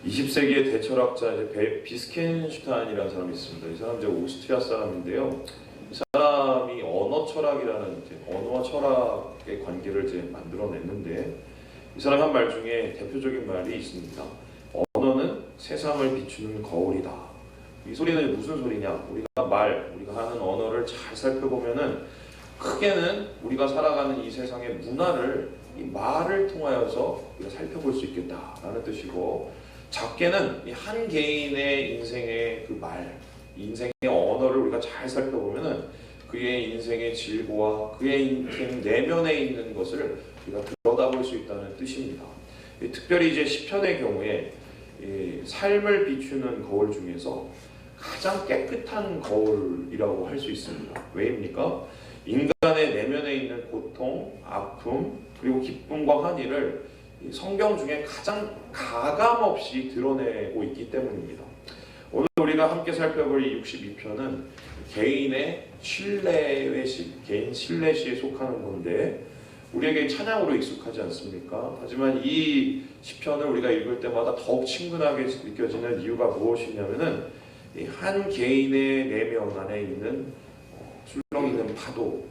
20세기의 대철학자 비스켄슈타인이라는 사람이 있습니다. 이 사람 이제 오스트리아 사람인데요. 이 사람이 언어 철학이라는 언어와 철학의 관계를 이제 만들어냈는데, 이 사람 한 말 중에 대표적인 말이 있습니다. 언어는 세상을 비추는 거울이다. 이 소리는 무슨 소리냐? 우리가 하는 언어를 잘 살펴보면은 크게는 우리가 살아가는 이 세상의 문화를 이 말을 통하여서 우리가 살펴볼 수 있겠다라는 뜻이고, 작게는 이 한 개인의 인생의 그 말, 인생의 언어를 우리가 잘 살펴보면은 그의 인생의 질고와 그의 인생 내면에 있는 것을 우리가 들여다볼 수 있다는 뜻입니다. 특별히 이제 시편의 경우에 이 삶을 비추는 거울 중에서 가장 깨끗한 거울이라고 할 수 있습니다. 왜입니까? 인간의 내면에 있는 고통, 아픔, 그리고 기쁨과 환희를 성경 중에 가장 가감없이 드러내고 있기 때문입니다. 오늘 우리가 함께 살펴볼 이 62편은 개인의 신뢰시, 개인 신뢰시에 속하는 건데, 우리에게 찬양으로 익숙하지 않습니까? 하지만 이 시편을 우리가 읽을 때마다 더욱 친근하게 느껴지는 이유가 무엇이냐면은 한 개인의 내면 안에 있는 술렁 있는 파도,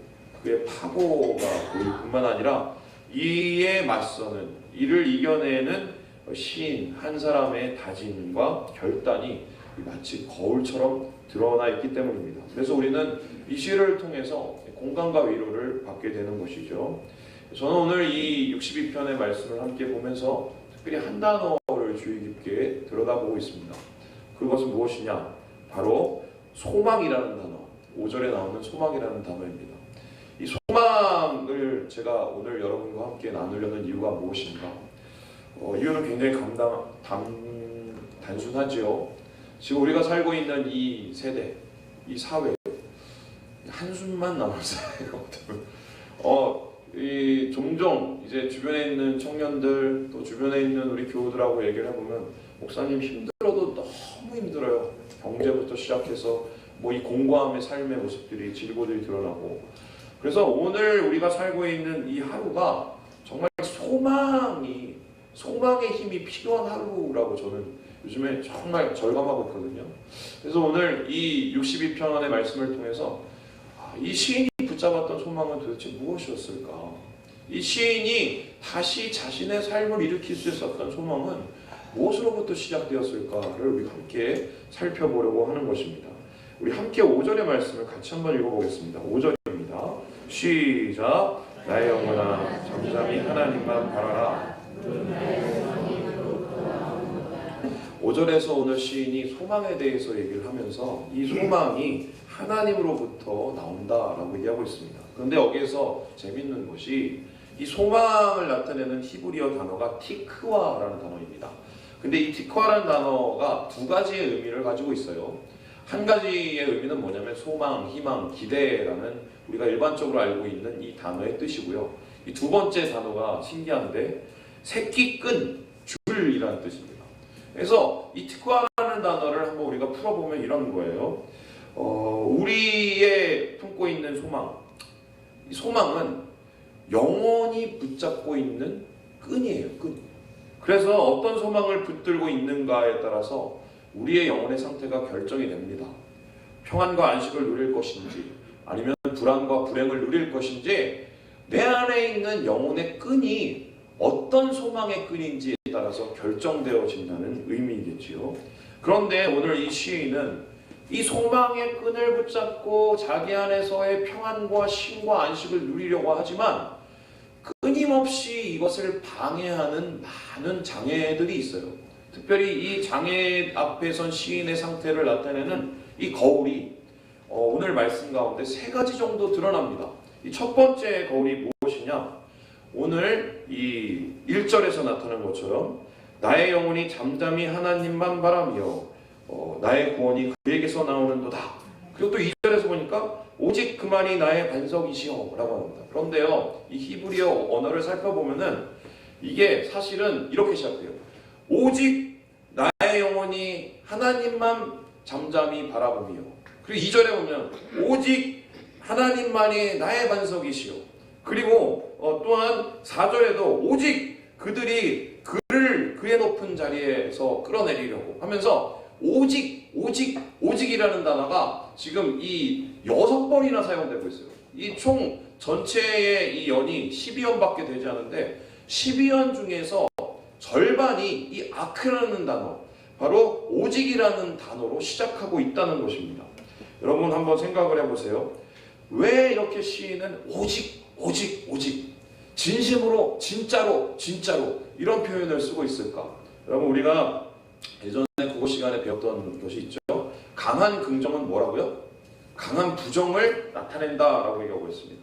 그의 파도가 보일 뿐만 아니라 이에 맞서는, 이를 이겨내는 시인 한 사람의 다짐과 결단이 마치 거울처럼 드러나 있기 때문입니다. 그래서 우리는 이 시를 통해서 공감과 위로를 받게 되는 것이죠. 저는 오늘 이 62편의 말씀을 함께 보면서 특별히 한 단어를 주의 깊게 들여다보고 있습니다. 그것은 무엇이냐? 바로 소망이라는 단어, 5절에 나오는 소망이라는 단어입니다. 이 소망을 제가 오늘 여러분과 함께 나누려는 이유가 무엇인가? 이유는 굉장히 단순하지요. 지금 우리가 살고 있는 이 세대, 이 사회, 한숨만 남을 사회예요. 종종 이제 주변에 있는 청년들, 또 주변에 있는 우리 교우들하고 얘기를 해보면, 목사님 힘들어도 너무 힘들어요. 경제부터 시작해서 뭐 이 공고함의 삶의 모습들이, 질고들이 드러나고, 그래서 오늘 우리가 살고 있는 이 하루가 정말 소망의 힘이 필요한 하루라고 저는 요즘에 정말 절감하고 있거든요. 그래서 오늘 이 62편의 말씀을 통해서 이 시인이 붙잡았던 소망은 도대체 무엇이었을까? 이 시인이 다시 자신의 삶을 일으킬 수 있었던 소망은 무엇으로부터 시작되었을까를 우리 함께 살펴보려고 하는 것입니다. 우리 함께 5절의 말씀을 같이 한번 읽어보겠습니다. 5절입니다. 시작. 나의 영혼아 잠잠히 하나님만 바라라. 5절에서 오늘 시인이 소망에 대해서 얘기를 하면서 이 소망이 하나님으로부터 나온다라고 얘기하고 있습니다. 그런데 여기에서 재밌는 것이 이 소망을 나타내는 히브리어 단어가 티크와라는 단어입니다. 근데 이 티크와라는 단어가 두 가지의 의미를 가지고 있어요. 한 가지의 의미는 뭐냐면 소망, 희망, 기대라는 우리가 일반적으로 알고 있는 이 단어의 뜻이고요. 이 두 번째 단어가 신기한데 새끼 끈 줄이라는 뜻입니다. 그래서 이 티크와라는 단어를 한번 우리가 풀어보면 이런 거예요. 우리의 품고 있는 소망, 이 소망은 영원히 붙잡고 있는 끈이에요. 끈. 그래서 어떤 소망을 붙들고 있는가에 따라서 우리의 영혼의 상태가 결정이 됩니다. 평안과 안식을 누릴 것인지, 아니면 불안과 불행을 누릴 것인지, 내 안에 있는 영혼의 끈이 어떤 소망의 끈인지에 따라서 결정되어진다는 의미이겠지요. 그런데 오늘 이 시인은 이 소망의 끈을 붙잡고 자기 안에서의 평안과 쉼과 안식을 누리려고 하지만 끊임없이 이것을 방해하는 많은 장애들이 있어요. 특별히 이 장애 앞에 선 시인의 상태를 나타내는 이 거울이 오늘 말씀 가운데 세 가지 정도 드러납니다. 이 첫 번째 거울이 무엇이냐? 오늘 이 1절에서 나타난 것처럼 나의 영혼이 잠잠히 하나님만 바라며 나의 구원이 그에게서 나오는도다. 그리고 또 2절에서 보니까 오직 그만이 나의 반석이시오 라고 합니다. 그런데요, 이 히브리어 언어를 살펴보면은 이게 사실은 이렇게 시작돼요. 오직 나의 영혼이 하나님만 잠잠히 바라보며, 그리고 2절에 보면 오직 하나님만이 나의 반석이시오. 그리고 또한 4절에도 오직 그들이 그를 그의 높은 자리에서 끌어내리려고 하면서 오직이라는 단어가 지금 이 6번이나 사용되고 있어요. 이 총 전체의 이 연이 12연밖에 되지 않은데 12연 중에서 절반이 이 아크라는 단어, 바로 오직이라는 단어로 시작하고 있다는 것입니다. 여러분 한번 생각을 해보세요. 왜 이렇게 시인은 오직 진심으로 진짜로 이런 표현을 쓰고 있을까? 여러분 우리가 예전에 국어 시간에 배웠던 것이 있죠. 강한 긍정은 뭐라고요? 강한 부정을 나타낸다라고 얘기하고 있습니다.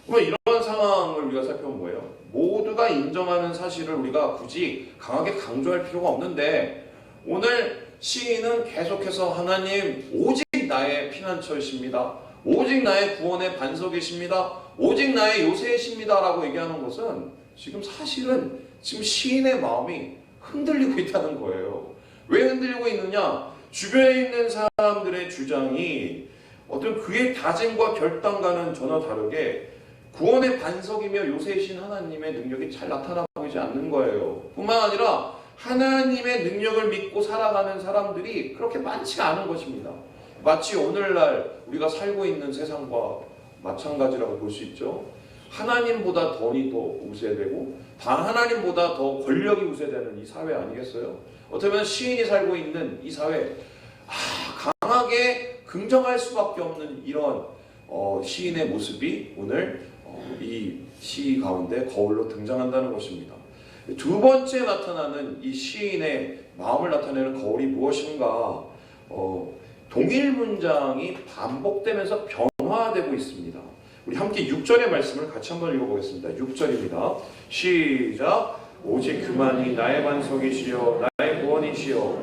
그러면 이런 상황을 우리가 살펴본 거예요. 모두가 인정하는 사실을 우리가 굳이 강하게 강조할 필요가 없는데 오늘 시인은 계속해서 하나님 오직 나의 피난처이십니다. 오직 나의 구원의 반석이십니다. 오직 나의 요새이십니다 라고 얘기하는 것은 지금 사실은 지금 시인의 마음이 흔들리고 있다는 거예요. 왜 흔들리고 있느냐? 주변에 있는 사람들의 주장이 어떤 그의 다짐과 결단과는 전혀 다르게 구원의 반석이며 요새이신 하나님의 능력이 잘 나타나고 있지 않는 거예요. 뿐만 아니라 하나님의 능력을 믿고 살아가는 사람들이 그렇게 많지가 않은 것입니다. 마치 오늘날 우리가 살고 있는 세상과 마찬가지라고 볼 수 있죠. 하나님보다 돈이 더 우세되고 하나님보다 더 권력이 우세되는 이 사회 아니겠어요? 어떻게 보면 시인이 살고 있는 이 사회, 강하게 긍정할 수밖에 없는 이런 시인의 모습이 오늘 이 시 가운데 거울로 등장한다는 것입니다. 두 번째 나타나는 이 시인의 마음을 나타내는 거울이 무엇인가? 동일 문장이 반복되면서 변화되고 있습니다. 우리 함께 6절의 말씀을 같이 한번 읽어보겠습니다. 6절입니다. 시작. 오직 그만이 나의 반석이시여 나의 구원이시여.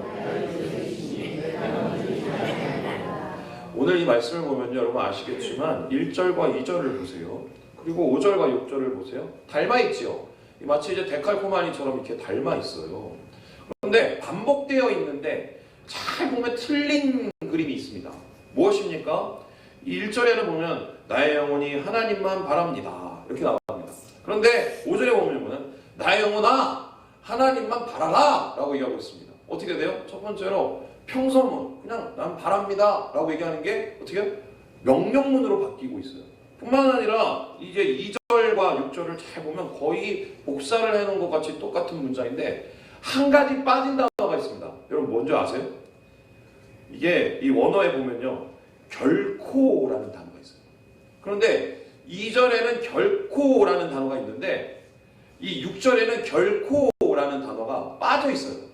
오늘 이 말씀을 보면 여러분 아시겠지만 1절과 2절을 보세요. 그리고 5절과 6절을 보세요. 닮아 있지요. 마치 이제 데칼코마니처럼 이렇게 닮아 있어요. 그런데 반복되어 있는데 잘 보면 틀린 그림이 있습니다. 무엇입니까? 이 1절에는 보면 나의 영혼이 하나님만 바랍니다. 이렇게 나옵니다. 그런데 5절에 보면 나의 영혼아 하나님만 바라라 라고 얘기하고 있습니다. 어떻게 돼요? 첫 번째로 평서문, 그냥 난 바랍니다 라고 얘기하는 게 어떻게 명령문으로 바뀌고 있어요. 뿐만 아니라 이제 2절과 6절을 잘 보면 거의 복사를 해놓은 것 같이 똑같은 문장인데 한 가지 빠진 단어가 있습니다. 여러분 뭔지 아세요? 이게 이 원어에 보면요 결코라는 단어가 있어요. 그런데 2절에는 결코라는 단어가 있는데 이 6절에는 결코라는 단어가 빠져 있어요.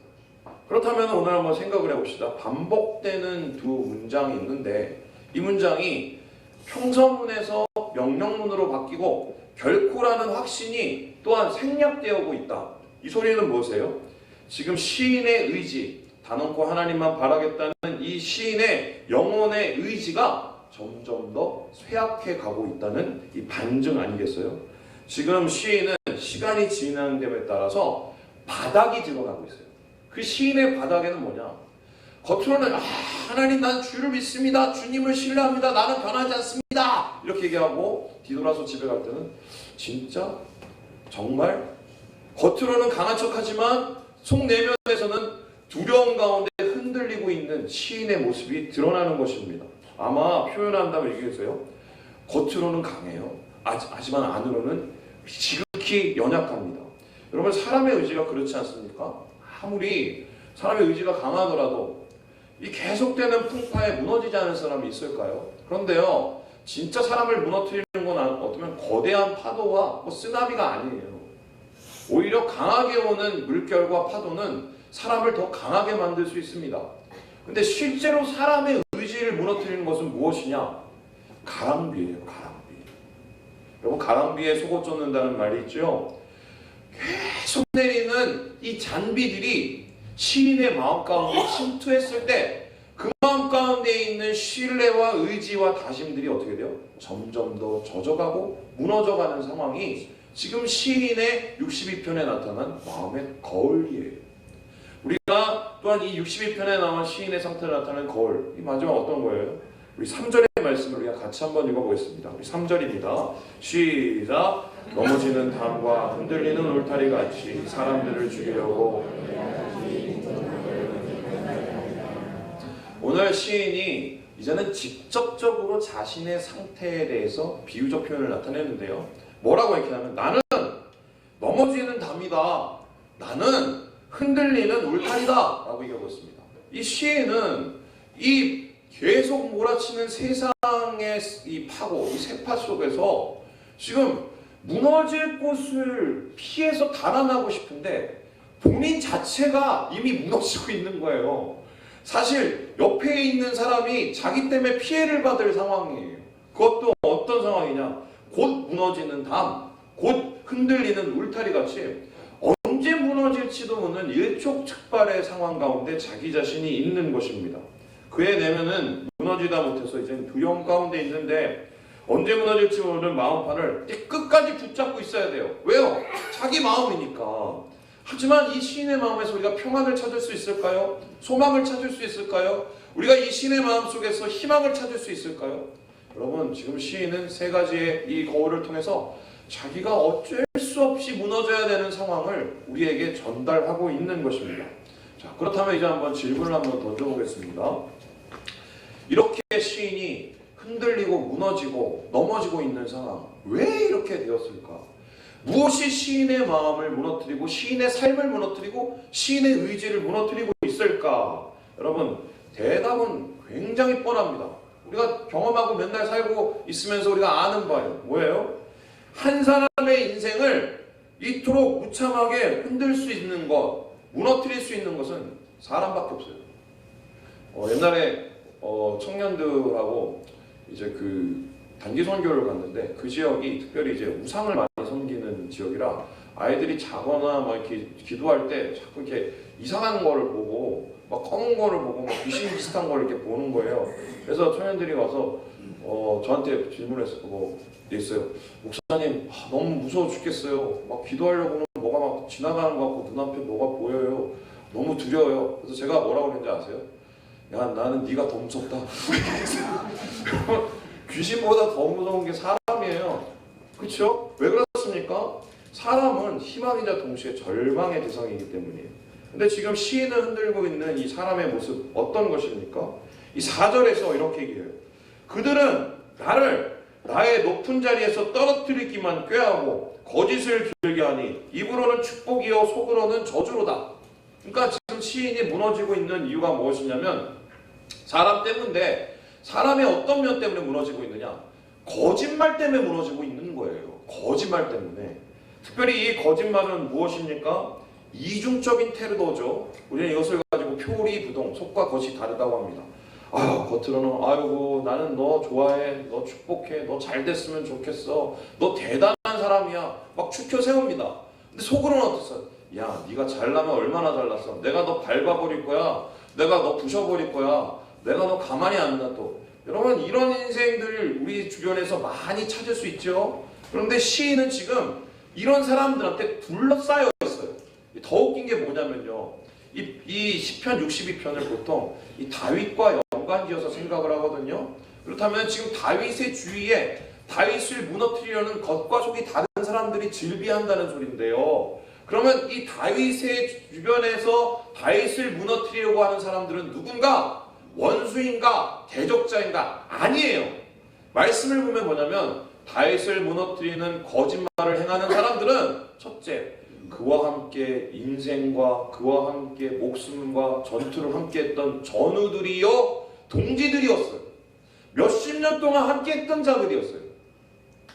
그렇다면 오늘 한번 생각을 해봅시다. 반복되는 두 문장이 있는데 이 문장이 평서문에서 명령문으로 바뀌고 결코라는 확신이 또한 생략되어 있다. 이 소리는 무엇이에요? 지금 시인의 의지, 단언코 하나님만 바라겠다는 이 시인의 영혼의 의지가 점점 더 쇠약해 가고 있다는 이 반증 아니겠어요? 지금 시인은 시간이 진행됨에 따라서 바닥이 들어가고 있어요. 그 시인의 바닥에는 뭐냐? 겉으로는 하나님 난 주를 믿습니다. 주님을 신뢰합니다. 나는 변하지 않습니다. 이렇게 얘기하고 뒤돌아서 집에 갈 때는 진짜 정말 겉으로는 강한 척하지만 속 내면에서는 두려움 가운데 흔들리고 있는 시인의 모습이 드러나는 것입니다. 아마 표현한다면 얘기했어요. 겉으로는 강해요. 하지만 안으로는 지극히 연약합니다. 여러분 사람의 의지가 그렇지 않습니까? 아무리 사람의 의지가 강하더라도 이 계속되는 풍파에 무너지지 않은 사람이 있을까요? 그런데요, 진짜 사람을 무너뜨리는 건 어쩌면 거대한 파도와 쓰나미가 아니에요. 오히려 강하게 오는 물결과 파도는 사람을 더 강하게 만들 수 있습니다. 근데 실제로 사람의 의지를 무너뜨리는 것은 무엇이냐? 가랑비예요, 가랑비. 여러분, 가랑비에 속옷 젖는다는 말이 있죠? 계속 내리는 이 잔비들이 시인의 마음 가운데 침투했을 때 그 마음 가운데 있는 신뢰와 의지와 다짐들이 어떻게 돼요? 점점 더 젖어가고 무너져가는 상황이 지금 시인의 62편에 나타난 마음의 거울이에요. 우리가 또한 이 62편에 나온 시인의 상태를 나타내는 거울, 이 마지막 어떤 거예요? 우리 3절의 말씀을 우리가 같이 한번 읽어보겠습니다. 우리 3절입니다. 시작. 넘어지는 담과 흔들리는 울타리 같이 사람들을 죽이려고. 오늘 시인이 이제는 직접적으로 자신의 상태에 대해서 비유적 표현을 나타내는데요. 뭐라고 얘기하면 나는 넘어지는 담이다. 나는 흔들리는 울타리다. 라고 얘기하고 있습니다. 이 시인은 이 계속 몰아치는 세상의 이 파고, 이 세파 속에서 지금 무너질 곳을 피해서 달아나고 싶은데 본인 자체가 이미 무너지고 있는 거예요. 사실 옆에 있는 사람이 자기 때문에 피해를 받을 상황이에요. 그것도 어떤 상황이냐? 곧 무너지는 담, 곧 흔들리는 울타리 같이 언제 무너질지도 모르는 일촉즉발의 상황 가운데 자기 자신이 있는 것입니다. 그에 내면은 무너지다 못해서 이제 두려움 가운데 있는데 언제 무너질지 모르는 마음판을 끝까지 붙잡고 있어야 돼요. 왜요? 자기 마음이니까. 하지만 이 시인의 마음에서 우리가 평안을 찾을 수 있을까요? 소망을 찾을 수 있을까요? 우리가 이 시인의 마음 속에서 희망을 찾을 수 있을까요? 여러분, 지금 시인은 세 가지의 이 거울을 통해서 자기가 어쩔 수 없이 무너져야 되는 상황을 우리에게 전달하고 있는 것입니다. 자, 그렇다면 이제 한번 질문을 한번 던져보겠습니다. 이렇게 시인이 흔들리고 무너지고 넘어지고 있는 상황, 왜 이렇게 되었을까? 무엇이 시인의 마음을 무너뜨리고 시인의 삶을 무너뜨리고 시인의 의지를 무너뜨리고 있을까? 여러분, 대답은 굉장히 뻔합니다. 우리가 경험하고 맨날 살고 있으면서 우리가 아는 바예요. 뭐예요? 한 사람의 인생을 이토록 무참하게 흔들 수 있는 것, 무너뜨릴 수 있는 것은 사람밖에 없어요. 옛날에 청년들하고 이제 그 단기 선교를 갔는데 그 지역이 특별히 이제 우상을 많이 섬기는 지역이라 아이들이 자거나 막 이렇게 기도할 때 자꾸 이렇게 이상한 거를 보고 막 검은 거를 보고 막 귀신 비슷한 걸 이렇게 보는 거예요. 그래서 청년들이 와서 저한테 질문했어요. 목사님, 너무 무서워 죽겠어요. 막 기도하려고는 뭐가 막 지나가는 것 같고 눈앞에 뭐가 보여요. 너무 두려워요. 그래서 제가 뭐라고 했는지 아세요? 야, 나는 네가 더 무섭다. 귀신보다 더 무서운 게 사람이에요. 그렇죠? 왜 그렇습니까? 사람은 희망이자 동시에 절망의 대상이기 때문이에요. 근데 지금 시인을 흔들고 있는 이 사람의 모습 어떤 것입니까? 이 4절에서 이렇게 얘기해요. 그들은 나를 나의 높은 자리에서 떨어뜨리기만 꾀하고 거짓을 들게 하니 입으로는 축복이요 속으로는 저주로다. 그러니까 지금 시인이 무너지고 있는 이유가 무엇이냐면 사람 때문인데 사람의 어떤 면 때문에 무너지고 있느냐? 거짓말 때문에 무너지고 있는 거예요. 거짓말 때문에. 특별히 이 거짓말은 무엇입니까? 이중적인 태도죠. 우리는 이것을 가지고 표리부동, 속과 겉이 다르다고 합니다. 겉으로는 아이고 나는 너 좋아해, 너 축복해, 너 잘 됐으면 좋겠어, 너 대단한 사람이야, 막 추켜 세웁니다. 근데 속으로는 어땠어요? 야, 네가 잘나면 얼마나 잘났어. 내가 너 밟아버릴 거야. 내가 너 부셔버릴 거야. 내가 너 가만히 안 놔둬. 여러분, 이런 인생들 우리 주변에서 많이 찾을 수 있죠. 그런데 시인은 지금 이런 사람들한테 둘러싸여 있어요. 더 웃긴 게 뭐냐면요, 이 시편 62편을 보통 이 다윗과 연관지어서 생각을 하거든요. 그렇다면 지금 다윗의 주위에 다윗을 무너뜨리려는 겉과 속이 다른 사람들이 즐비한다는 소리인데요. 그러면 이 다윗의 주변에서 다윗을 무너뜨리려고 하는 사람들은 누군가? 원수인가? 대적자인가? 아니에요. 말씀을 보면 뭐냐면 다윗을 무너뜨리는 거짓말을 행하는 사람들은 첫째, 그와 함께 인생과 그와 함께 목숨과 전투를 함께 했던 전우들이요 동지들이었어요. 몇십 년 동안 함께 했던 자들이었어요.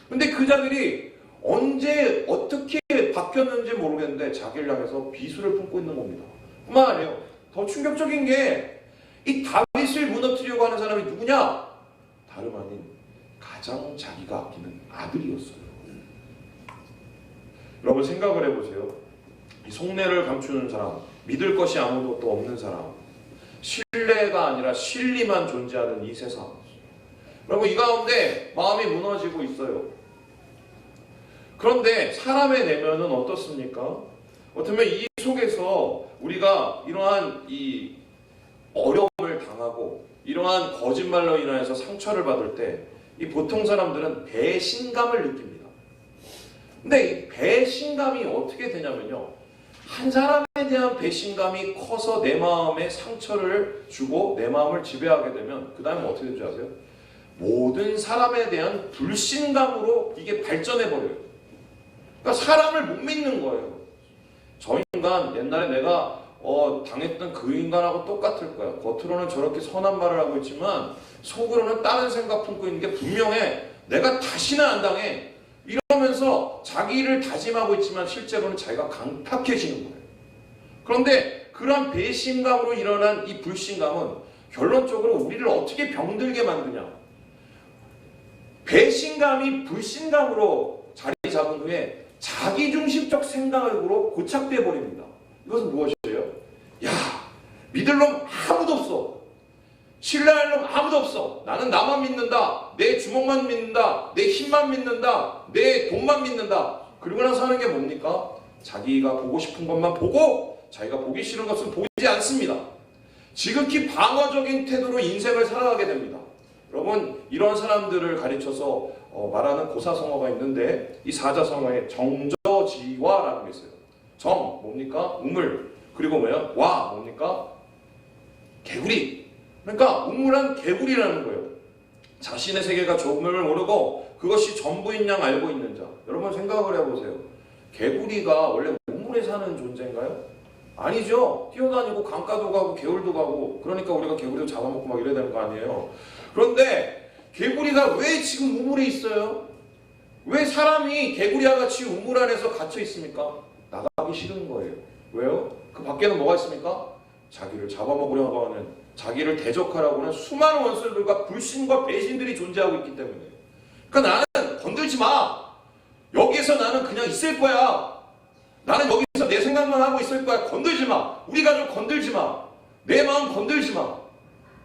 근데 그 자들이 언제 어떻게 바뀌었는지 모르겠는데 자기를 향해서 비수를 품고 있는 겁니다. 뿐만 아니에요. 더 충격적인 게 이 다윗을 무너뜨리려고 하는 사람이 누구냐? 다름 아닌 가장 자기가 아끼는 아들이었어요. 여러분 생각을 해보세요. 이 속내를 감추는 사람, 믿을 것이 아무것도 없는 사람, 신뢰가 아니라 실리만 존재하는 이 세상. 여러분, 이 가운데 마음이 무너지고 있어요. 그런데 사람의 내면은 어떻습니까? 어쩌면 이 속에서 우리가 이러한 이 어려움을 당하고 이러한 거짓말로 인하여서 상처를 받을 때 이 보통 사람들은 배신감을 느낍니다. 근데 이 배신감이 어떻게 되냐면요, 한 사람에 대한 배신감이 커서 내 마음에 상처를 주고 내 마음을 지배하게 되면 그 다음에 어떻게 되는지 아세요? 모든 사람에 대한 불신감으로 이게 발전해 버려요. 그러니까 사람을 못 믿는 거예요. 저 인간 옛날에 내가 당했던 그 인간하고 똑같을 거야. 겉으로는 저렇게 선한 말을 하고 있지만 속으로는 다른 생각 품고 있는 게 분명해. 내가 다시는 안 당해. 이러면서 자기를 다짐하고 있지만 실제로는 자기가 강팍해지는 거예요. 그런데 그런 배신감으로 일어난 이 불신감은 결론적으로 우리를 어떻게 병들게 만드냐? 배신감이 불신감으로 자리 잡은 후에 자기중심적 생각으로 고착돼 버립니다. 이것은 무엇이에요? 야, 믿을 놈 아무도 없어. 신뢰할 놈 아무도 없어. 나는 나만 믿는다. 내 주먹만 믿는다. 내 힘만 믿는다. 내 돈만 믿는다. 그리고 나서 하는 게 뭡니까? 자기가 보고 싶은 것만 보고 자기가 보기 싫은 것은 보지 않습니다. 지극히 방어적인 태도로 인생을 살아가게 됩니다. 여러분, 이런 사람들을 가르쳐서 말하는 고사성어가 있는데 이 사자성어에 정저지화라는 게 있어요. 정 뭡니까? 우물. 그리고 뭐야? 와 뭡니까? 개구리. 그러니까 우물한 개구리라는 거예요. 자신의 세계가 조금을 모르고 그것이 전부인 양 알고 있는 자. 여러분 생각을 해보세요. 개구리가 원래 우물에 사는 존재인가요? 아니죠. 뛰어다니고 강가도 가고 개울도 가고, 그러니까 우리가 개구리도 잡아먹고 막 이래야 되는 거 아니에요. 그런데 개구리가 왜 지금 우물에 있어요? 왜 사람이 개구리와 같이 우물 안에서 갇혀 있습니까? 나가기 싫은 거예요. 왜요? 그 밖에는 뭐가 있습니까? 자기를 잡아먹으려고 하는, 자기를 대적하려고 하는 수많은 원수들과 불신과 배신들이 존재하고 있기 때문에. 그러니까 나는 건들지 마. 여기에서 나는 그냥 있을 거야. 나는 여기서 내 생각만 하고 있을 거야. 건들지 마. 우리 가족 건들지 마. 내 마음 건들지 마.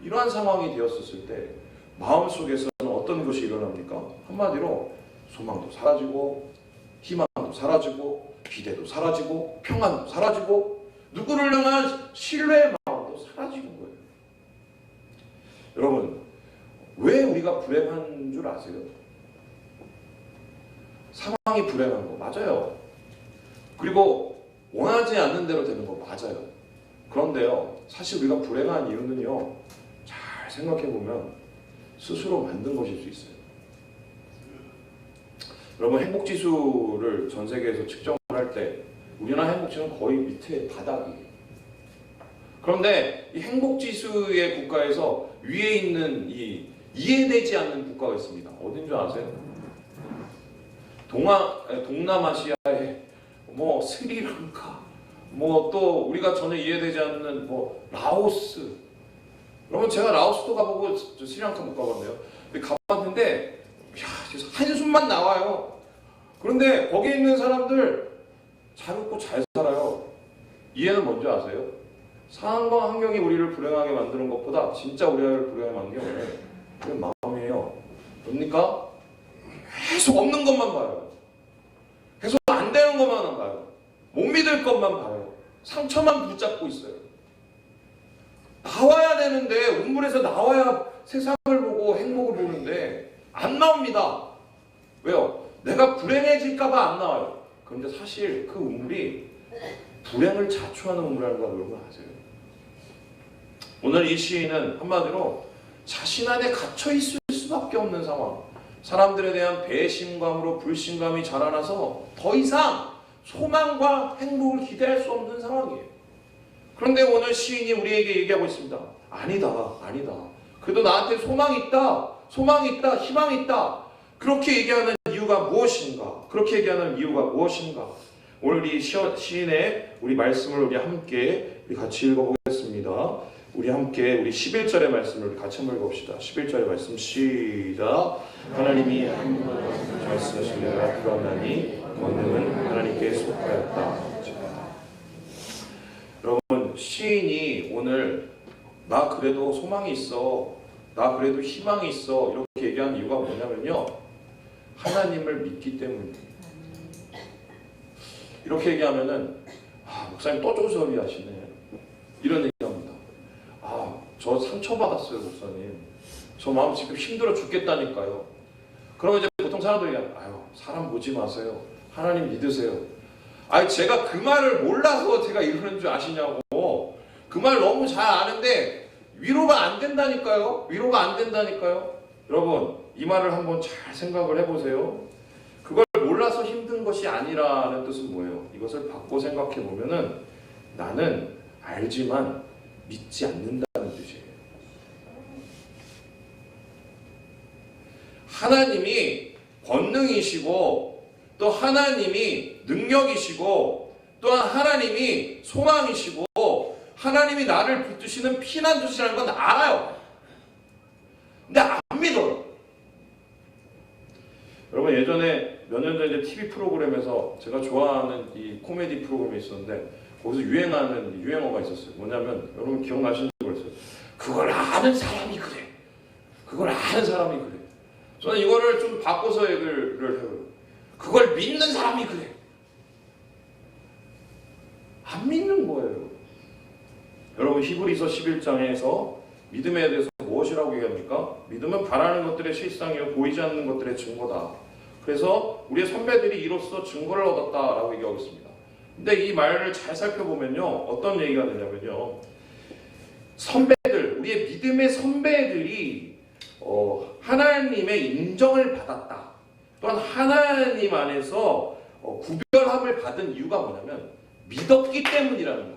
이러한 상황이 되었을 때 마음속에서는 어떤 것이 일어납니까? 한마디로 소망도 사라지고 희망도 사라지고 기대도 사라지고 평안도 사라지고 누구를 향한 신뢰의 마음도 사라지는 거예요. 여러분, 왜 우리가 불행한 줄 아세요? 상황이 불행한 거 맞아요. 그리고 원하지 않는 대로 되는 거 맞아요. 그런데요, 사실 우리가 불행한 이유는요, 잘 생각해보면 스스로 만든 것일 수 있어요. 여러분, 행복지수를 전 세계에서 측정을 할 때 우리나라 행복지수는 거의 밑에 바닥이에요. 그런데 이 행복지수의 국가에서 위에 있는 이 이해되지 않는 국가가 있습니다. 어딘 줄 아세요? 동남아시아의 뭐 스리랑카, 뭐 또 우리가 전혀 이해되지 않는 뭐 라오스. 여러분, 제가 라오스도 가보고 스리랑카 못 가봤네요. 가봤는데 한숨만 나와요. 그런데 거기에 있는 사람들 잘 웃고 잘 살아요. 이해는 뭔지 아세요? 상황과 환경이 우리를 불행하게 만드는 것보다 진짜 우리를 불행하게 만드는 게 뭐예요? 그게 마음이에요. 뭡니까? 계속 없는 것만 봐요. 계속 안 되는 것만 봐요. 못 믿을 것만 봐요. 상처만 붙잡고 있어요. 나와야 되는데, 우물에서 나와야 세상을 보고 행복을 보는데 안 나옵니다. 왜요? 내가 불행해질까봐 안 나와요. 그런데 사실 그 우물이 불행을 자초하는 우물이라는 걸 여러분 아세요? 오늘 이 시인은 한마디로 자신 안에 갇혀 있을 수밖에 없는 상황, 사람들에 대한 배신감으로 불신감이 자라나서 더 이상 소망과 행복을 기대할 수 없는 상황이에요. 그런데 오늘 시인이 우리에게 얘기하고 있습니다. 아니다. 그래도 나한테 소망이 있다, 희망이 있다. 그렇게 얘기하는 이유가 무엇인가? 그렇게 얘기하는 이유가 무엇인가? 오늘 이 시인의 우리 말씀을 우리 함께 같이 읽어보겠습니다. 우리 함께 우리 11절의 말씀을 같이 한번 읽어봅시다. 11절의 말씀 시작. 하나님이 한 번 말씀하시기를 그러나니 권능은 하나님께 속하였다. 여러분, 시인이 오늘 나 그래도 소망이 있어, 나 그래도 희망이 있어 이렇게 얘기하는 이유가 뭐냐면요, 하나님을 믿기 때문이에요. 이렇게 얘기하면은 목사님 또 조소리 하시네 이런 얘기합니다. 저 상처받았어요, 목사님. 저 마음 지금 힘들어 죽겠다니까요. 그러면 이제 보통 사람들이 아유, 사람 보지 마세요. 하나님 믿으세요. 아니, 제가 그 말을 몰라서 제가 이러는 줄 아시냐고. 그 말 너무 잘 아는데 위로가 안 된다니까요. 위로가 안 된다니까요. 여러분, 이 말을 한번 잘 생각을 해보세요. 그걸 몰라서 힘든 것이 아니라는 뜻은 뭐예요? 이것을 바꿔 생각해 보면은 나는 알지만 믿지 않는다는 뜻이에요. 하나님이 권능이시고 또 하나님이 능력이시고 또한 하나님이 소망이시고 하나님이 나를 붙드시는 피난처시라는 건 알아요. 근데 안 믿어요. 여러분, 예전에 몇 년 전에 TV 프로그램에서 제가 좋아하는 이 코미디 프로그램이 있었는데 거기서 유행하는 유행어가 있었어요. 뭐냐면 여러분 기억나시는지 모르겠어요. 그걸 아는 사람이 그래. 그걸 아는 사람이 그래. 저는 이거를 좀 바꿔서 얘기를 해요. 그걸 믿는 사람이 그래. 안 믿는 거예요. 여러분, 히브리서 11장에서 믿음에 대해서 무엇이라고 얘기합니까? 믿음은 바라는 것들의 실상이요 보이지 않는 것들의 증거다. 그래서 우리의 선배들이 이로써 증거를 얻었다라고 얘기하고 있습니다. 근데 이 말을 잘 살펴보면요, 어떤 얘기가 되냐면요, 선배들, 우리의 믿음의 선배들이 하나님의 인정을 받았다. 또한 하나님 안에서 구별함을 받은 이유가 뭐냐면 믿었기 때문이라는 거예요.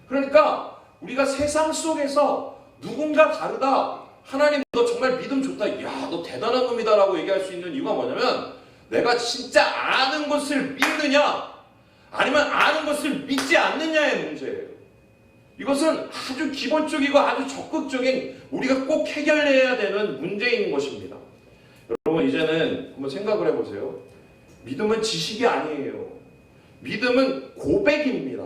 그러니까 우리가 세상 속에서 누군가 다르다, 하나님 너 정말 믿음 좋다, 야 너 대단한 놈이다 라고 얘기할 수 있는 이유가 뭐냐면 내가 진짜 아는 것을 믿느냐 아니면 아는 것을 믿지 않느냐의 문제예요. 이것은 아주 기본적이고 아주 적극적인 우리가 꼭 해결해야 되는 문제인 것입니다. 여러분, 이제는 한번 생각을 해보세요. 믿음은 지식이 아니에요. 믿음은 고백입니다.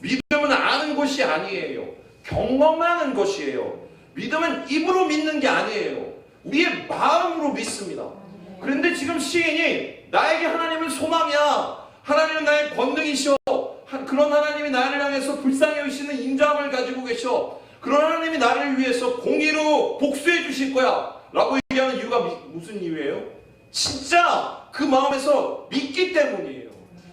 믿음은 아는 것이 아니에요. 경험하는 것이에요. 믿음은 입으로 믿는 게 아니에요. 우리의 마음으로 믿습니다. 그런데 지금 시인이 나에게 하나님은 소망이야, 하나님은 나의 권능이시오, 그런 하나님이 나를 향해서 불쌍히 여기시는 인자함을 가지고 계셔, 그런 하나님이 나를 위해서 공의로 복수해 주실 거야 라고 얘기하는 이유가 무슨 이유예요? 진짜 그 마음에서 믿기 때문이에요.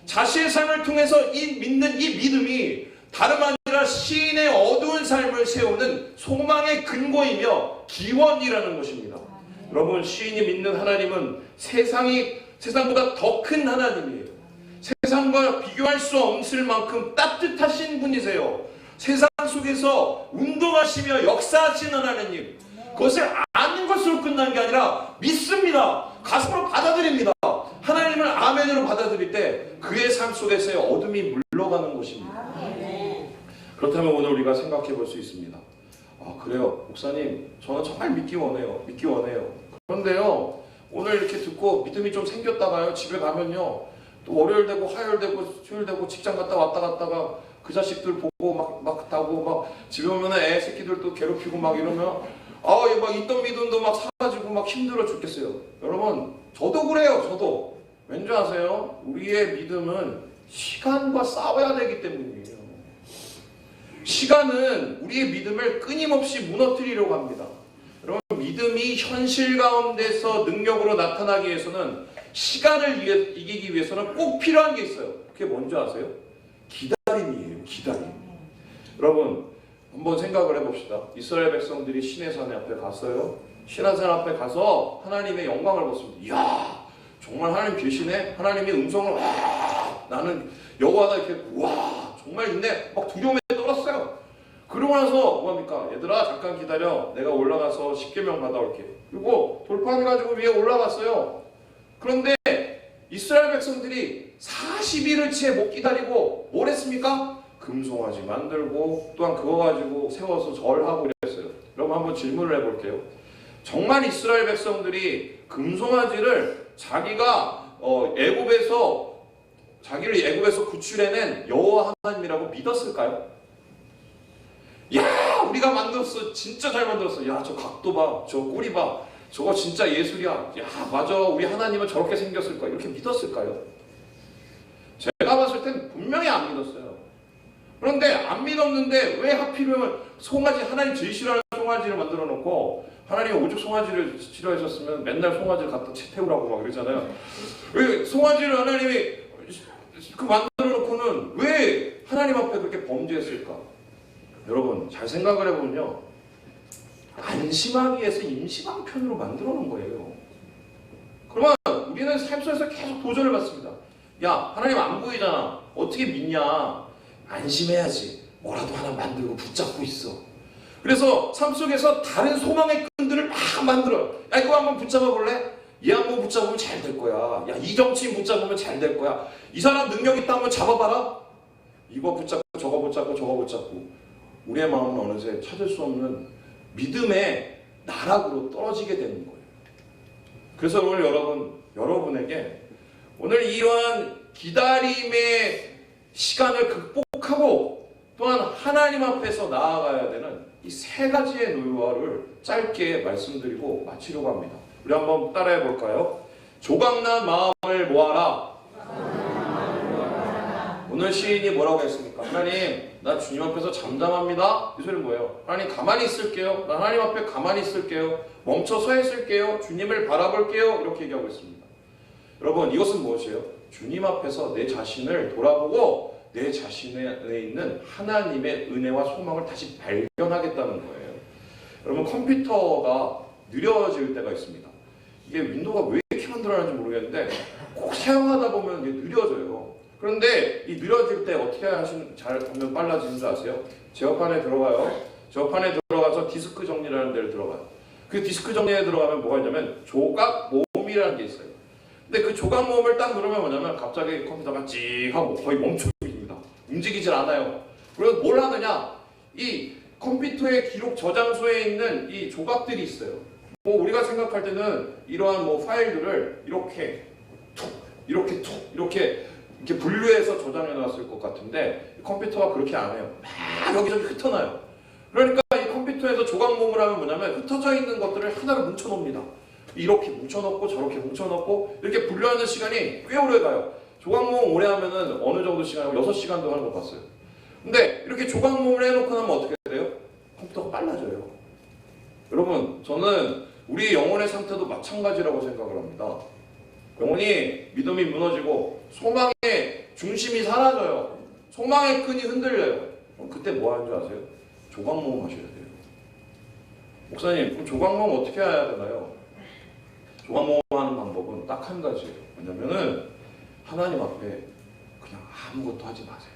자신의 삶을 통해서 믿는 이 믿음이 다름 아니라 시인의 어두운 삶을 세우는 소망의 근거이며 기원이라는 것입니다. 여러분, 시인이 믿는 하나님은 세상보다 더 큰 하나님이에요. 세상과 비교할 수 없을 만큼 따뜻하신 분이세요. 세상 속에서 운동하시며 역사하시는 하나님, 그것을 아는 것으로 끝난 게 아니라 믿습니다. 가슴으로 받아들입니다. 하나님을 아멘으로 받아들일 때 그의 삶 속에서의 어둠이 물러가는 것입니다. 그렇다면 오늘 우리가 생각해 볼 수 있습니다. 그래요, 목사님, 저는 정말 믿기 원해요. 그런데요, 오늘 이렇게 듣고 믿음이 좀 생겼다가요, 집에 가면요, 또 월요일 되고 화요일 되고 수요일 되고 직장 갔다 왔다 갔다가 그 자식들 보고 막 타고 막 집에 오면 애 새끼들도 괴롭히고 막 이러면 막 있던 믿음도 막 사라지고 막 힘들어 죽겠어요. 여러분, 저도 그래요. 저도. 왠지 아세요? 우리의 믿음은 시간과 싸워야 되기 때문이에요. 시간은 우리의 믿음을 끊임없이 무너뜨리려고 합니다. 여러분, 믿음이 현실 가운데서 능력으로 나타나기 위해서는, 시간을 이기기 위해서는 꼭 필요한 게 있어요. 그게 뭔지 아세요? 기다림이에요. 기다림. 여러분, 한번 생각을 해봅시다. 이스라엘 백성들이 시내산 앞에 갔어요. 시내산 앞에 가서 하나님의 영광을 봤습니다. 이야, 정말 하나님 계시네. 하나님의 음성을 나는 여호와다 이렇게 정말 있네. 막 두려움에 떨었어요. 그러고 나서 뭐합니까? 얘들아, 잠깐 기다려. 내가 올라가서 십계명 받아올게. 그리고 돌판해가지고 위에 올라갔어요. 그런데 이스라엘 백성들이 40일을 채 못 기다리고 뭘 했습니까? 금송아지 만들고 또한 그거 가지고 세워서 절하고 이랬어요. 여러분, 한번 질문을 해볼게요. 정말 이스라엘 백성들이 금송아지를 자기를 애굽에서 구출해낸 여호와 하나님이라고 믿었을까요? 야, 우리가 만들었어. 진짜 잘 만들었어. 야, 저 각도 봐. 저 꼬리 봐. 저거 진짜 예술이야. 야, 맞아. 우리 하나님은 저렇게 생겼을 거야. 이렇게 믿었을까요? 제가 봤을 땐 분명히 안 믿었어요. 그런데 안 믿었는데 왜 하필이면 송아지, 하나님 제일 싫어하는 송아지를 만들어 놓고, 하나님 오죽 송아지를 싫어하셨으면 맨날 송아지를 갖다 채태우라고 막 그러잖아요. 왜 송아지를 하나님이 그 만들어 놓고는 왜 하나님 앞에 그렇게 범죄했을까? 여러분 잘 생각을 해보면요, 안심하기 위해서 임시방편으로 만들어 놓은 거예요. 그러면 우리는 삶 속에서 계속 도전을 받습니다. 야, 하나님 안 보이잖아. 어떻게 믿냐? 안심해야지. 뭐라도 하나 만들고 붙잡고 있어. 그래서 삶 속에서 다른 소망의 끈들을 막 만들어요. 야, 이거 한번 붙잡아 볼래? 얘 한번 붙잡으면 잘 될 거야. 야, 이 정치인 붙잡으면 잘 될 거야. 이 사람 능력 있다 한번 잡아봐라. 이거 붙잡고 저거 붙잡고 저거 붙잡고, 우리의 마음은 어느새 찾을 수 없는 믿음의 나락으로 떨어지게 되는 거예요. 그래서 오늘 여러분에게 오늘 이러한 기다림의 시간을 극복하고 또한 하나님 앞에서 나아가야 되는 이 세 가지의 노하우를 짧게 말씀드리고 마치려고 합니다. 우리 한번 따라해 볼까요? 조각난 마음을 모아라. 오늘 시인이 뭐라고 했습니까? 하나님, 나 주님 앞에서 잠잠합니다. 이 소리는 뭐예요? 하나님 가만히 있을게요. 나 하나님 앞에 가만히 있을게요. 멈춰 서 있을게요. 주님을 바라볼게요. 이렇게 얘기하고 있습니다. 여러분, 이것은 무엇이에요? 주님 앞에서 내 자신을 돌아보고 내 자신에 있는 하나님의 은혜와 소망을 다시 발견하겠다는 거예요. 여러분, 컴퓨터가 느려질 때가 있습니다. 이게 윈도우가 왜 이렇게 만들어놨는지 모르겠는데 꼭 사용하다 보면 이게 느려져요. 그런데 이 느려질 때 어떻게 하면 빨라지는 줄 아세요? 제어판에 들어가요. 제어판에 들어가서 디스크 정리라는 데를 들어가요. 그 디스크 정리에 들어가면 뭐가 있냐면 조각 모음이라는 게 있어요. 근데 그 조각 모음을 딱 누르면 뭐냐면 갑자기 컴퓨터가 찍 하고 거의 멈춰버립니다. 움직이질 않아요. 그래서 뭘 하느냐? 이 컴퓨터의 기록 저장소에 있는 이 조각들이 있어요. 뭐 우리가 생각할 때는 이러한 뭐 파일들을 이렇게 이렇게 분류해서 저장해 놨을 것 같은데 컴퓨터가 그렇게 안 해요. 막 여기저기 흩어놔요. 그러니까 이 컴퓨터에서 조각 모음을 하면 뭐냐면 흩어져 있는 것들을 하나로 뭉쳐 놓습니다. 이렇게 뭉쳐놓고 저렇게 뭉쳐놓고 이렇게 분류하는 시간이 꽤 오래 가요. 조각 모음 오래 하면은 어느 정도 시간, 6시간도 하는 거 봤어요. 근데 이렇게 조각 모음을 해놓고 나면 어떻게 돼요? 컴퓨터가 빨라져요. 여러분, 저는 우리 영혼의 상태도 마찬가지라고 생각을 합니다. 영혼이 믿음이 무너지고 소망의 중심이 사라져요. 소망의 끈이 흔들려요. 그럼 그때 뭐 하는 줄 아세요? 조각 모음 하셔야 돼요. 목사님, 그럼 조각 모음 어떻게 해야 되나요? 조각 모음하는 방법은 딱 한 가지예요. 뭐냐면은 하나님 앞에 그냥 아무것도 하지 마세요.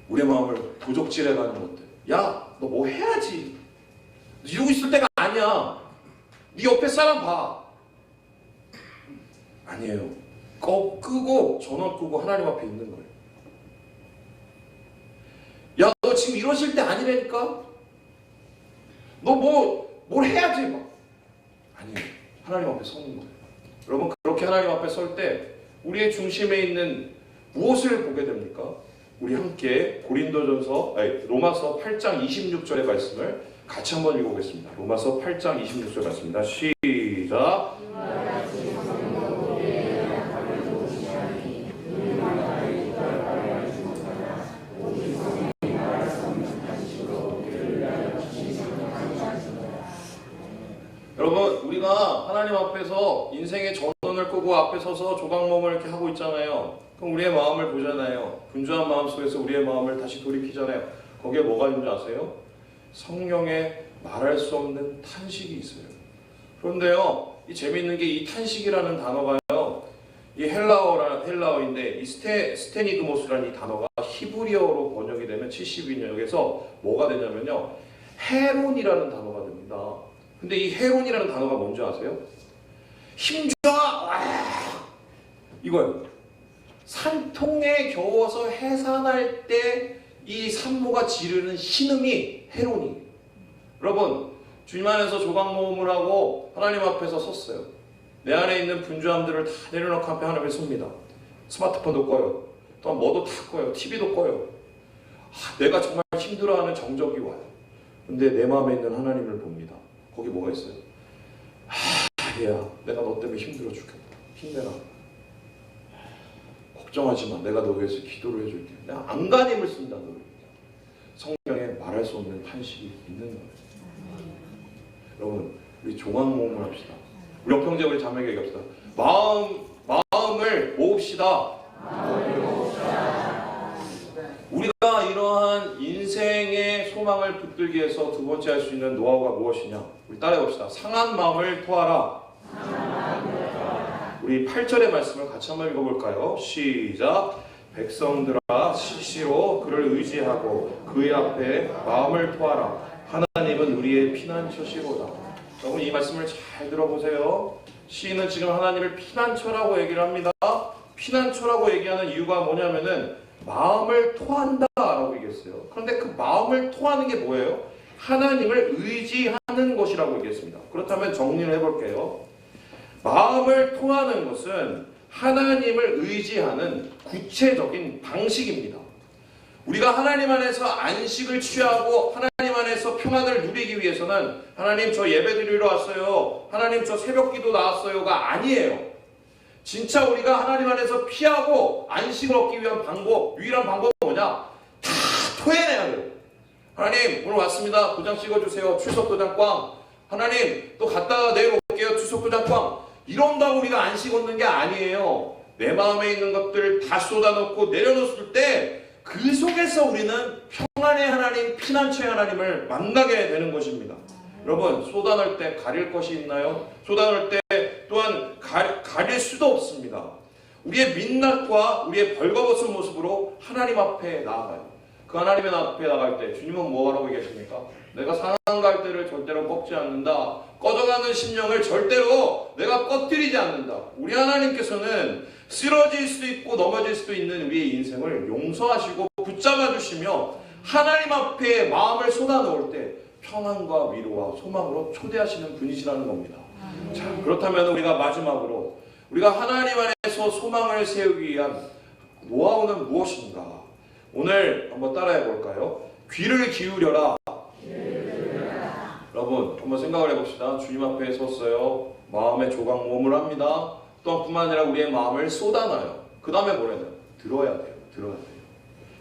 우리의 마음을 도적질해가는 것들. 야, 너 뭐 해야지. 이러고 있을 때가 아니야. 네 옆에 사람 봐. 아니에요. 끄고 전원 끄고 하나님 앞에 있는 거예요. 야, 너 지금 이러실 때 아니라니까? 너 뭘 해야지 막. 아니에요. 하나님 앞에 서는 거예요. 여러분, 그렇게 하나님 앞에 설 때 우리의 중심에 있는 무엇을 보게 됩니까? 우리 함께 로마서 8장 26절의 말씀을 같이 한번 읽어보겠습니다. 로마서 8장 26절 말씀입니다. 시작. 여러분, 우리가 하나님 앞에서 인생의 전원을 끄고 앞에 서서 조각모음을 이렇게 하고 있잖아요. 그럼 우리의 마음을 보잖아요. 분주한 마음 속에서 우리의 마음을 다시 돌이키잖아요. 거기에 뭐가 있는지 아세요? 성령의 말할 수 없는 탄식이 있어요. 그런데요, 이 재미있는 게 이 탄식이라는 단어가요, 이 헬라어인데 이 스테니그모스라는 이 단어가 히브리어로 번역이 되면 72년역에서 뭐가 되냐면요, 헤론이라는 단어가 됩니다. 근데 이 헤론이라는 단어가 뭔지 아세요? 힘줘라! 이거예요. 산통에 겨워서 해산할 때 이 산모가 지르는 신음이 헤론이. 여러분, 주님 안에서 조각 모음을 하고 하나님 앞에서 섰어요. 내 안에 있는 분주함들을 다 내려놓고 앞에 하나님을 섭니다. 스마트폰도 꺼요. 또 뭐도 다 꺼요. TV도 꺼요. 내가 정말 힘들어하는 정적이 와요. 근데 내 마음에 있는 하나님을 봅니다. 거기 뭐가 있어요? 얘야, 내가 너 때문에 힘들어 죽겠다. 힘내라. 걱정하지 마. 내가 너 위해서 기도를 해줄게. 내가 안간힘을 쓴다 너를. 성경에 말할 수 없는 탄식이 있는 거예요. 여러분 우리 종합모험을 합시다. 우리 형제 우리 자매에게 얘기합시다. 마음을 모읍시다. 우리가 이러한 인생의 소망을 붙들기 위해서 두 번째 할 수 있는 노하우가 무엇이냐? 우리 따라해 봅시다. 상한 마음을 토하라. 우리 8절의 말씀을 같이 한번 읽어볼까요? 시작. 백성들아 시시로 그를 의지하고 그의 앞에 마음을 토하라. 하나님은 우리의 피난처시로다. 여러분 이 말씀을 잘 들어보세요. 시인은 지금 하나님을 피난처라고 얘기를 합니다. 피난처라고 얘기하는 이유가 뭐냐면은 마음을 토한다라고 얘기했어요. 그런데 그 마음을 토하는 게 뭐예요? 하나님을 의지하는 것이라고 얘기했습니다. 그렇다면 정리를 해볼게요. 마음을 토하는 것은 하나님을 의지하는 구체적인 방식입니다. 우리가 하나님 안에서 안식을 취하고 하나님 안에서 평안을 누리기 위해서는 하나님 저 예배 드리러 왔어요. 하나님 저 새벽 기도 나왔어요가 아니에요. 진짜 우리가 하나님 안에서 피하고 안식을 얻기 위한 유일한 방법은 뭐냐? 다 토해내야 돼요. 하나님 오늘 왔습니다. 도장 찍어주세요. 출석 도장 꽝. 하나님 또 갔다가 내일 올게요. 출석 도장 꽝. 이런다고 우리가 안식 얻는 게 아니에요. 내 마음에 있는 것들을 다 쏟아놓고 내려놓을 때 그 속에서 우리는 평안의 하나님, 피난처의 하나님을 만나게 되는 것입니다. 여러분 쏟아낼 때 가릴 것이 있나요? 쏟아낼 때 또한 가릴 수도 없습니다. 우리의 민낯과 우리의 벌거벗은 모습으로 하나님 앞에 나아가요. 그 하나님 앞에 나갈 때 주님은 뭐라고 얘기하십니까? 내가 상한 갈대를 절대로 꺾지 않는다. 꺼져가는 심령을 절대로 내가 꺼뜨리지 않는다. 우리 하나님께서는 쓰러질 수도 있고 넘어질 수도 있는 우리의 인생을 용서하시고 붙잡아 주시며 하나님 앞에 마음을 쏟아놓을 때 평안과 위로와 소망으로 초대하시는 분이시라는 겁니다. 자, 그렇다면 우리가 마지막으로 우리가 하나님 안에서 소망을 세우기 위한 노하우는 무엇인가? 오늘 한번 따라해 볼까요? 귀를 기울여라. 여러분 한번 생각을 해봅시다. 주님 앞에 섰어요. 마음의 조각 모험을 합니다. 또한 뿐만 아니라 우리의 마음을 쏟아놔요. 그 다음에 뭐래요? 들어야 돼요. 들어야 돼요.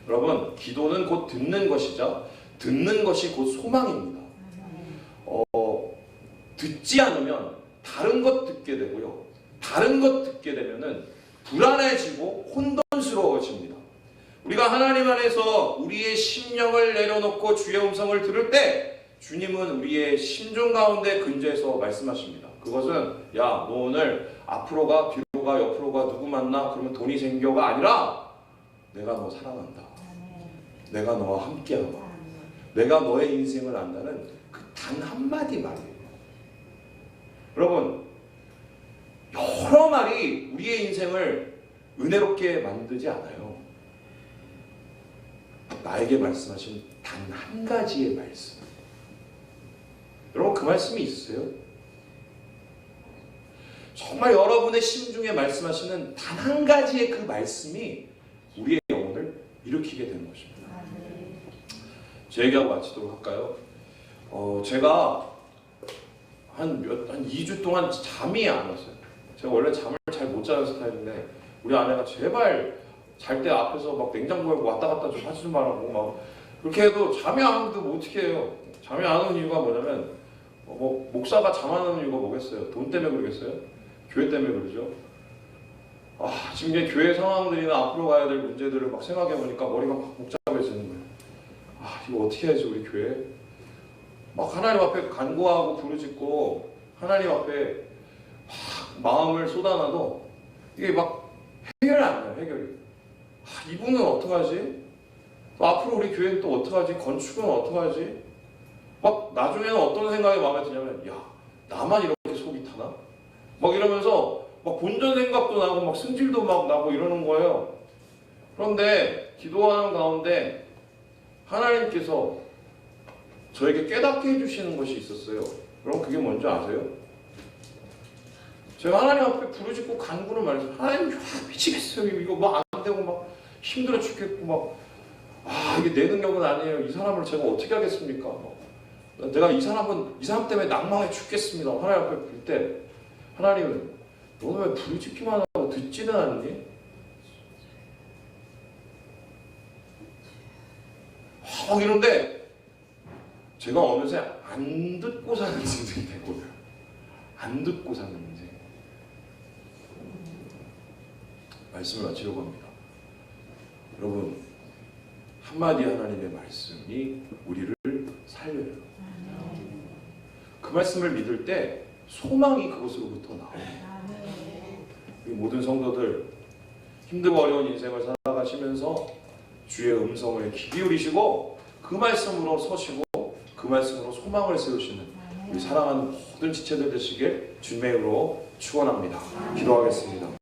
여러분 기도는 곧 듣는 것이자 듣는 것이 곧 소망입니다. 듣지 않으면 다른 것 듣게 되고요. 다른 것 듣게 되면은 불안해지고 혼돈스러워집니다. 우리가 하나님 안에서 우리의 심령을 내려놓고 주의 음성을 들을 때 주님은 우리의 심중 가운데 근저에서 말씀하십니다. 그것은 야, 너 오늘 앞으로 가, 뒤로 가, 옆으로 가, 누구 만나? 그러면 돈이 생겨가 아니라 내가 너 사랑한다. 내가 너와 함께하다. 내가 너의 인생을 안다는 그 단 한마디 말이에요. 여러분 여러 말이 우리의 인생을 은혜롭게 만들지 않아요. 나에게 말씀하신 단 한 가지의 말씀. 여러분 그 말씀이 있어요? 정말 여러분의 심중에 말씀하시는 단 한 가지의 그 말씀이 우리의 영혼을 일으키게 되는 것입니다. 제 얘기하고 마치도록 할까요? 제가 한 2주 동안 잠이 안 왔어요. 제가 원래 잠을 잘 못 자는 스타일인데 우리 아내가 제발 잘 때 앞에서 막 냉장고에 왔다 갔다 좀 하지 좀 말라고 막 그렇게 해도 잠이 안 오는데 뭐 어떻게 해요? 잠이 안 오는 이유가 뭐냐면 목사가 잠 안 오는 이유가 뭐겠어요? 돈 때문에 그러겠어요? 교회 때문에 그러죠? 지금 이제 교회 상황들이나 앞으로 가야 될 문제들을 막 생각해 보니까 머리가 막 복잡해지는 거예요. 이거 어떻게 해야지 우리 교회? 막 하나님 앞에 간구하고 부르짖고 하나님 앞에 마음을 쏟아놔도 이게 막 해결이 안 돼요. 해결이. 이분은 어떡하지? 또 앞으로 우리 교회는 또 어떡하지? 건축은 어떡하지? 막 나중에는 어떤 생각이 마음에 드냐면 야, 나만 이렇게 속이 타나? 막 이러면서 막 본전 생각도 나고 막 승질도 막 나고 이러는 거예요. 그런데 기도하는 가운데 하나님께서 저에게 깨닫게 해주시는 것이 있었어요. 그럼 그게 뭔지 아세요? 제가 하나님 앞에 부르짖고 간구를 말해서 하나님 미치겠어요. 이거 뭐 안 되고 막 힘들어 죽겠고 막 이게 내 능력은 아니에요. 이 사람을 제가 어떻게 하겠습니까? 내가 이 사람 때문에 낭망해 죽겠습니다. 하나님 앞에 부를 때 하나님은 너는 왜 부르짖기만 하고 듣지는 않니? 막 이런데 제가 어느새 안 듣고 사는 인생이 되거든요. 안 듣고 사는 인생. 말씀을 마치려고 합니다. 여러분, 한마디 하나님의 말씀이 우리를 살려요. 그 말씀을 믿을 때 소망이 그것으로부터 나와요. 이 모든 성도들 힘들고 어려운 인생을 살아가시면서 주의 음성을 귀 기울이시고 그 말씀으로 서시고 그 말씀으로 소망을 세우시는 우리 사랑하는 모든 지체들 되시길 주님의 이름으로 축원합니다. 기도하겠습니다.